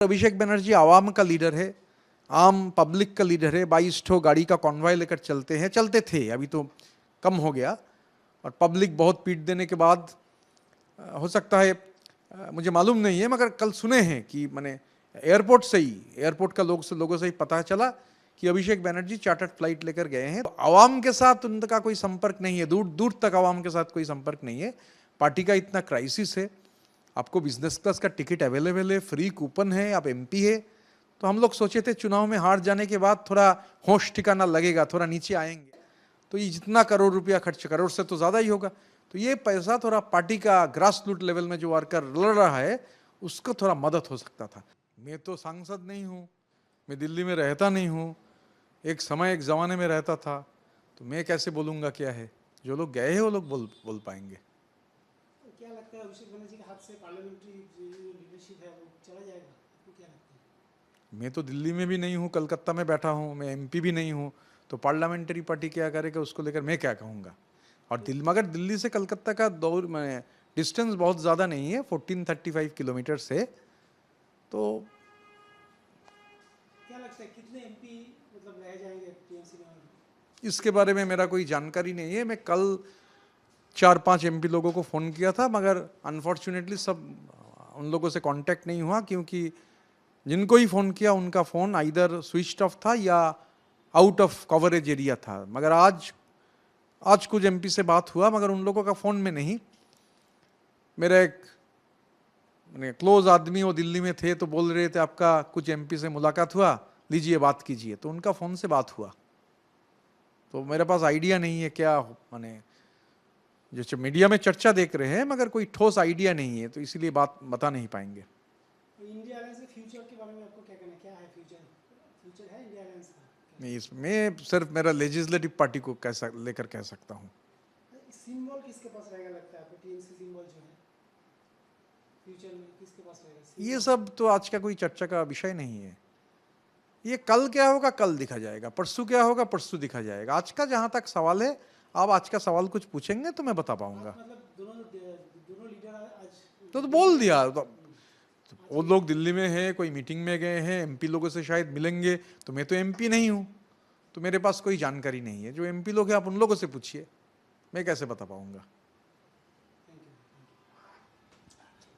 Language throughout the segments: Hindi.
अभिषेक बनर्जी आवाम का लीडर है, आम पब्लिक का लीडर है। 22 ठो गाड़ी का कॉन्वॉय लेकर चलते हैं, चलते थे, अभी तो कम हो गया। और पब्लिक बहुत पीट देने के बाद हो सकता है, मुझे मालूम नहीं है, मगर कल सुने हैं कि मैंने एयरपोर्ट का लोगों से ही पता चला कि अभिषेक बनर्जी चार्टर्ड फ्लाइट लेकर गए हैं। तो आवाम के साथ उनका कोई संपर्क नहीं है, दूर दूर तक आवाम के साथ कोई संपर्क नहीं है। पार्टी का इतना क्राइसिस है, आपको बिजनेस क्लास का टिकट अवेलेबल है, फ्री कूपन है, आप एमपी है। तो हम लोग सोचे थे चुनाव में हार जाने के बाद थोड़ा होश ठिकाना लगेगा, थोड़ा नीचे आएंगे, तो ये जितना करोड़ रुपया खर्च, करोड़ से तो ज़्यादा ही होगा, तो ये पैसा थोड़ा पार्टी का ग्रास रूट लेवल में जो वर्कर लड़ रहा है उसको थोड़ा मदद हो सकता था। मैं तो सांसद नहीं हूँ, मैं दिल्ली में रहता नहीं हूँ, एक ज़माने में रहता था, तो मैं कैसे बोलूँगा क्या है। जो लोग गए हैं वो लोग बोल पाएंगे। क्या लगता है अभिषेक बनर्जी के हाथ से पार्लियामेंट्री जो लीडरशिप है वो चला जाएगा? आपको क्या लगता है? मैं तो दिल्ली में भी नहीं हूँ, कलकत्ता में बैठा हूँ, मैं एमपी भी नहीं हूँ, तो पार्लियामेंट्री पार्टी क्या करेगा उसको लेकर मैं क्या कहूँगा। और मगर दिल्ली से कलकत्ता का दौर में डिस्टेंस बहुत ज़्यादा नहीं है, 1435 किलोमीटर से। तो क्या लगता है कितने एमपी मतलब रह जाएंगे टीएमसी में? इसके बारे में मेरा कोई जानकारी नहीं है। मैं कल 4-5 एमपी लोगों को फ़ोन किया था, मगर अनफॉर्चुनेटली सब उन लोगों से कांटेक्ट नहीं हुआ, क्योंकि जिनको ही फ़ोन किया उनका फ़ोन आइदर स्विच ऑफ था या आउट ऑफ कवरेज एरिया था। मगर आज कुछ एमपी से बात हुआ, मगर उन लोगों का फ़ोन में नहीं। मेरा एक क्लोज आदमी वो दिल्ली में थे, तो बोल रहे थे आपका कुछ एमपी से मुलाकात हुआ, लीजिए बात कीजिए, तो उनका फ़ोन से बात हुआ। तो मेरे पास आइडिया नहीं है क्या, जो मीडिया में चर्चा देख रहे हैं, मगर कोई ठोस आइडिया नहीं है, तो इसीलिए बात बता नहीं पाएंगे। इंडिया अलायंस के फ्यूचर के बारे में आपको क्या कहना है? क्या है फ्यूचर है इंडिया अलायंस का? नहीं, इसमें सिर्फ मेरा लेजिस्लेटिव पार्टी को लेकर कह सकता हूँ। सिंबल किसके पास रहेगा लगता है आपको? टीएमसी सिंबल जो है फ्यूचर में किसके पास रहेगा? ये सब तो आज का कोई चर्चा का विषय नहीं है। ये कल क्या होगा कल दिखा जाएगा, परसों क्या होगा परसों दिखा जाएगा। आज का जहाँ तक सवाल है, आप आज का सवाल कुछ पूछेंगे तो मैं बता पाऊंगा। मतलब दोनों लीडर आज तो बोल दिया, तो वो लोग दिल्ली में हैं, कोई मीटिंग में गए हैं, एमपी लोगों से शायद मिलेंगे, तो मैं तो एमपी नहीं हूँ, तो मेरे पास कोई जानकारी नहीं है। जो एमपी लोग हैं आप उन लोगों से पूछिए, मैं कैसे बता पाऊंगा।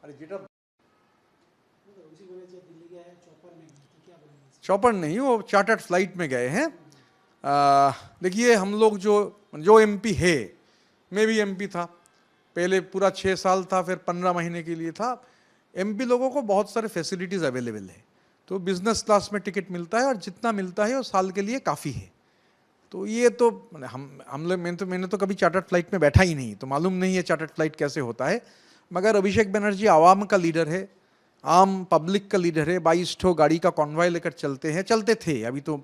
अरे जेटा चौपर नहीं, वो चार्टर्ड फ्लाइट में गए हैं। देखिए, हम लोग जो एमपी है, मैं भी एमपी था पहले, पूरा 6 साल था, फिर 15 महीने के लिए था। एमपी लोगों को बहुत सारे फैसिलिटीज़ अवेलेबल है, तो बिजनेस क्लास में टिकट मिलता है, और जितना मिलता है वो साल के लिए काफ़ी है। तो ये तो मैंने तो कभी चार्टर्ड फ्लाइट में बैठा ही नहीं, तो मालूम नहीं है चार्टर्ड फ्लाइट कैसे होता है। मगर अभिषेक बनर्जी आवाम का लीडर है, आम पब्लिक का लीडर है। 22 ठो गाड़ी का कॉन्वॉय लेकर चलते हैं, चलते थे, अभी तो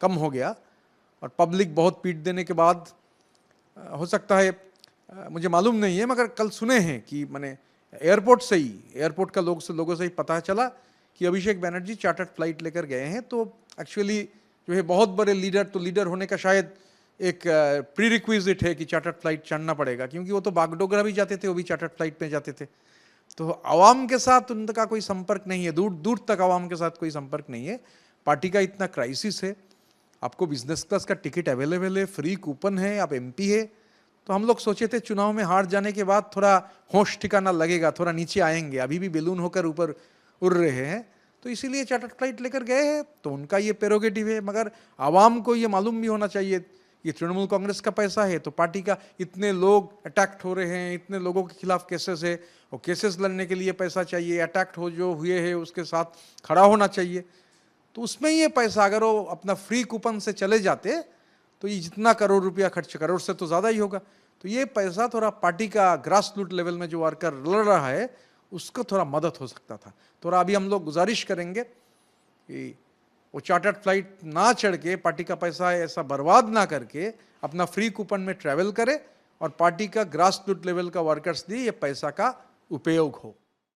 कम हो गया। और पब्लिक बहुत पीट देने के बाद हो सकता है, मुझे मालूम नहीं है, मगर कल सुने हैं कि मैंने एयरपोर्ट का लोगों से ही पता चला कि अभिषेक बनर्जी चार्टर्ड फ्लाइट लेकर गए हैं। तो एक्चुअली जो है बहुत बड़े लीडर, तो लीडर होने का शायद एक प्री रिक्विजिट है कि चार्टर्ड फ्लाइट चढ़ना पड़ेगा, क्योंकि वो तो बागडोगरा भी जाते थे, वो भी चार्टर्ड फ्लाइट में जाते थे। तो आवाम के साथ उनका कोई संपर्क नहीं है, दूर दूर तक आवाम के साथ कोई संपर्क नहीं है। पार्टी का इतना क्राइसिस है, आपको बिजनेस क्लास का टिकट अवेलेबल है, फ्री कूपन है, आप एमपी है। तो हम लोग सोचे थे चुनाव में हार जाने के बाद थोड़ा होश ठिकाना लगेगा, थोड़ा नीचे आएंगे, अभी भी बैलून होकर ऊपर उड़ रहे हैं, तो इसीलिए चार्टर्ड फ्लाइट लेकर गए हैं। तो उनका ये प्रेरोगेटिव है, मगर आवाम को ये मालूम भी होना चाहिए ये तृणमूल कांग्रेस का पैसा है। तो पार्टी का इतने लोग अटैक्ट हो रहे हैं, इतने लोगों के खिलाफ केसेस है, और केसेस लड़ने के लिए पैसा चाहिए, अटैक्ट हो जो हुए हैं उसके साथ खड़ा होना चाहिए। तो उसमें ये पैसा अगर वो अपना फ्री कूपन से चले जाते, तो ये जितना करोड़ रुपया खर्च, करोड़ से तो ज़्यादा ही होगा, तो ये पैसा थोड़ा पार्टी का ग्रास रूट लेवल में जो वर्कर लड़ रहा है उसको थोड़ा मदद हो सकता था। थोड़ा अभी हम लोग गुजारिश करेंगे कि वो चार्टर्ड फ्लाइट ना चढ़ के, पार्टी का पैसा ऐसा बर्बाद ना करके अपना फ्री कूपन में ट्रैवल करे, और पार्टी का ग्रास रूट लेवल का वर्कर्स लिए ये पैसा का उपयोग हो।